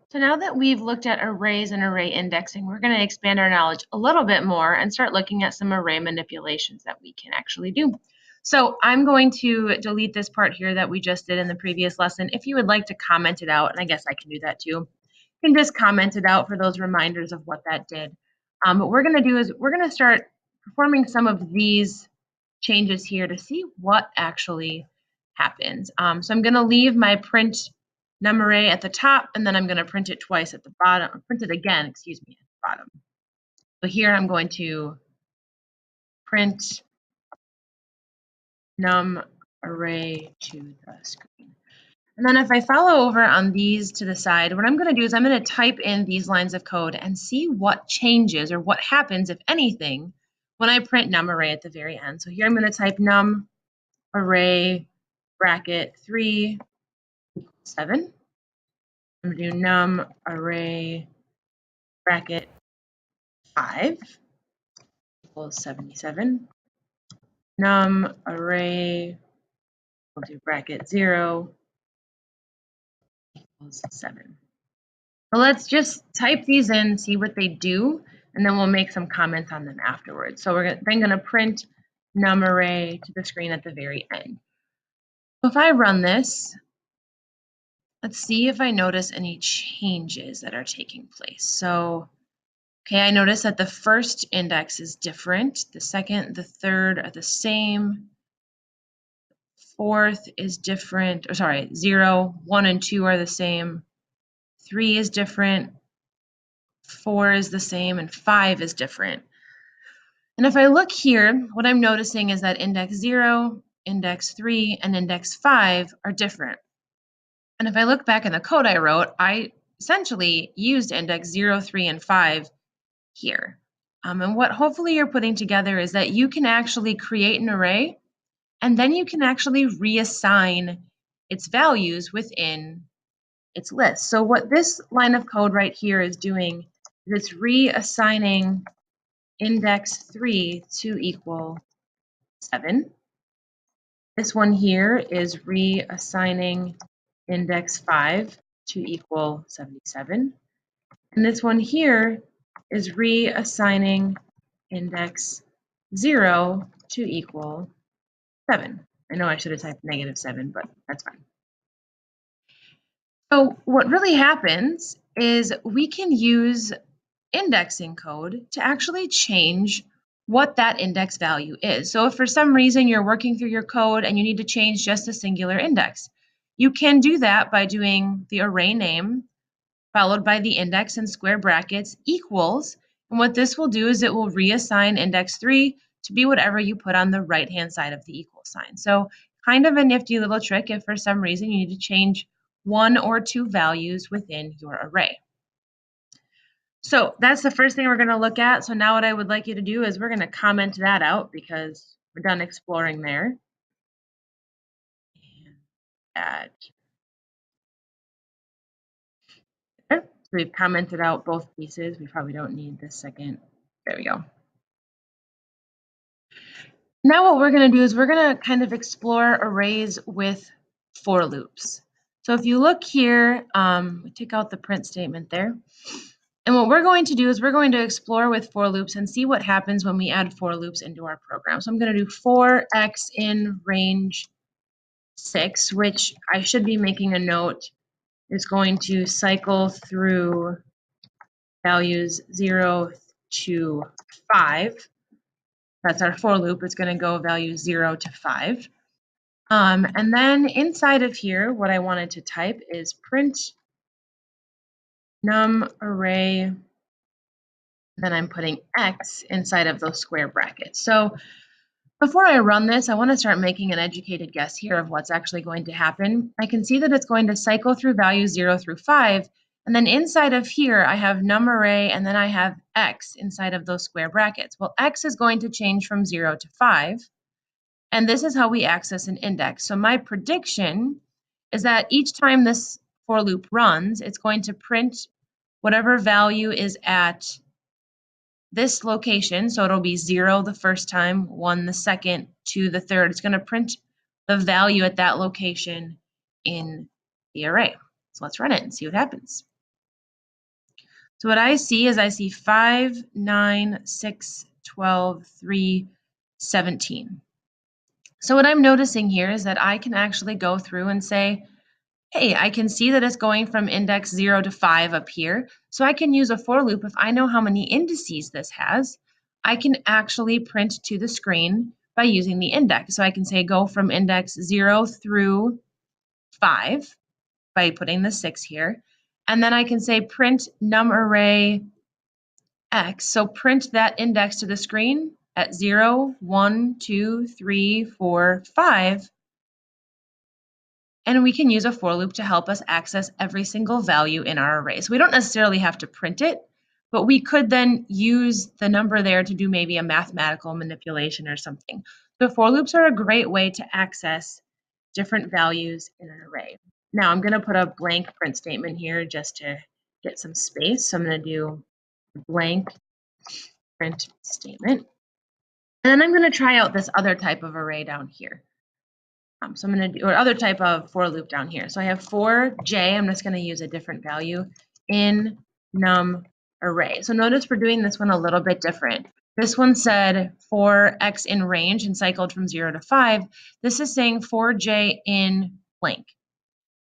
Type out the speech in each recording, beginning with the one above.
So now that we've looked at arrays and array indexing, we're going to expand our knowledge a little bit more and start looking at some array manipulations that we can actually do. So I'm going to delete this part here that we just did in the previous lesson. If you would like to comment it out, and I guess I can do that too, you can just comment it out for those reminders of what that did. What we're going to do is we're going to start performing some of these changes here to see what actually happens. So I'm going to leave my print num array at the top, and then I'm going to print it twice at the bottom, print it again, excuse me, at the bottom. So here I'm going to print num array to the screen. And then if I follow over on these to the side, what I'm going to do is I'm going to type in these lines of code and see what changes or what happens, if anything, when I print num array at the very end. So here I'm going to type num array bracket 3 equals 7. I'm going to do num array bracket 5 equals 77. Num array, we'll do bracket 0 equals 7. So let's just type these in, see what they do, and then we'll make some comments on them afterwards. So we're then going to print num array to the screen at the very end. So if I run this, let's see if I notice any changes that are taking place. So, okay, I notice that the first index is different. The second, the third are the same. Fourth is different, or sorry, 0, 1, and 2 are the same. 3 is different. 4 is the same, and 5 is different. And if I look here, what I'm noticing is that index 0, index 3, and index 5 are different. And if I look back in the code I wrote, I essentially used index 0, 3, and 5 here. And what hopefully you're putting together is that you can actually create an array, and then you can actually reassign its values within its list. So what this line of code right here is doing is it's reassigning index 3 to equal 7. This one here is reassigning index 5 to equal 77. And this one here is reassigning index 0 to equal 7. I know I should have typed -7, but that's fine. So what really happens is we can use indexing code to actually change what that index value is. So if for some reason you're working through your code and you need to change just a singular index, you can do that by doing the array name followed by the index in square brackets equals. And what this will do is it will reassign index 3 to be whatever you put on the right-hand side of the equal sign. So kind of a nifty little trick if for some reason you need to change 1 or 2 values within your array. So that's the first thing we're going to look at. So now what I would like you to do is we're going to comment that out because we're done exploring there. And add. Okay. So we've commented out both pieces. We probably don't need this second. There we go. Now what we're going to do is we're going to kind of explore arrays with for loops. So if you look here, we take out the print statement there. And what we're going to do is we're going to explore with for loops and see what happens when we add for loops into our program. So I'm going to do for x in range 6, which I should be making a note is going to cycle through values 0 to 5. That's our for loop. It's going to go values 0 to 5. And then inside of here, what I wanted to type is print num array. Then I'm putting x inside of those square brackets. So before I run this, I want to start making an educated guess here of what's actually going to happen. I can see that it's going to cycle through values 0 through 5. And then inside of here, I have num array, and then I have x inside of those square brackets. Well, x is going to change from 0 to 5. And this is how we access an index. So my prediction is that each time this for loop runs, it's going to print whatever value is at this location. So it'll be 0 the first time, 1 the second, 2 the third. It's going to print the value at that location in the array. So let's run it and see what happens. So what I see is I see 5, 9, 6, 12, 3, 17. So what I'm noticing here is that I can actually go through and say, hey, I can see that it's going from index 0 to 5 up here. So I can use a for loop. If I know how many indices this has, I can actually print to the screen by using the index. So I can say go from index 0 through 5 by putting the 6 here. And then I can say print num array X. So print that index to the screen at 0, 1, 2, 3, 4, 5. And we can use a for loop to help us access every single value in our array. So we don't necessarily have to print it, but we could then use the number there to do maybe a mathematical manipulation or something. So for loops are a great way to access different values in an array. Now I'm going to put a blank print statement here just to get some space. So I'm going to do blank print statement. And then I'm going to try out this other type of array down here. So I'm going to do, or other type of for loop down here. So I have for j, I'm just going to use a different value in num array. So notice we're doing this one a little bit different. This one said for x in range and cycled from 0 to 5. This is saying for j in blank.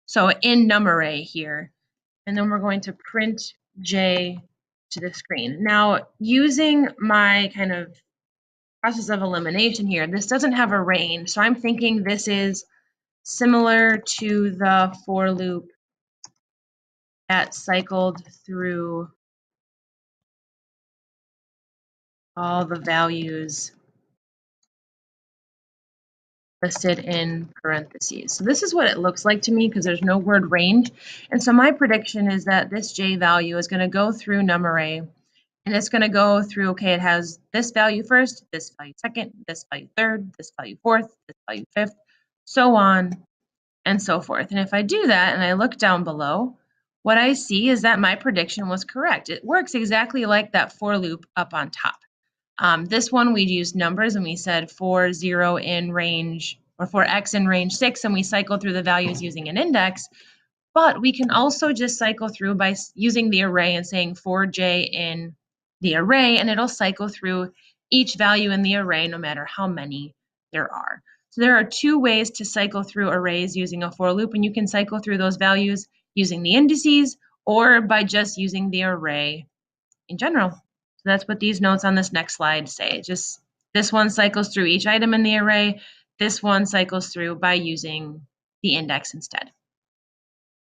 So in num array here. And then we're going to print j to the screen. Now, using my kind of process of elimination here, this doesn't have a range. So I'm thinking this is similar to the for loop that cycled through all the values listed in parentheses. So this is what it looks like to me because there's no word range. And so my prediction is that this j value is going to go through num array, and it's going to go through, okay, it has this value first, this value second, this value third, this value fourth, this value fifth, so on and so forth. And if I do that and I look down below, what I see is that my prediction was correct. It works exactly like that for loop up on top. This one we used numbers and we said for 0 in range, or for x in range 6, and we cycle through the values using an index. But we can also just cycle through by using the array and saying for j in the array, and it'll cycle through each value in the array no matter how many there are. So there are two ways to cycle through arrays using a for loop, and you can cycle through those values using the indices or by just using the array in general. So that's what these notes on this next slide say. Just this one cycles through each item in the array. This one cycles through by using the index instead.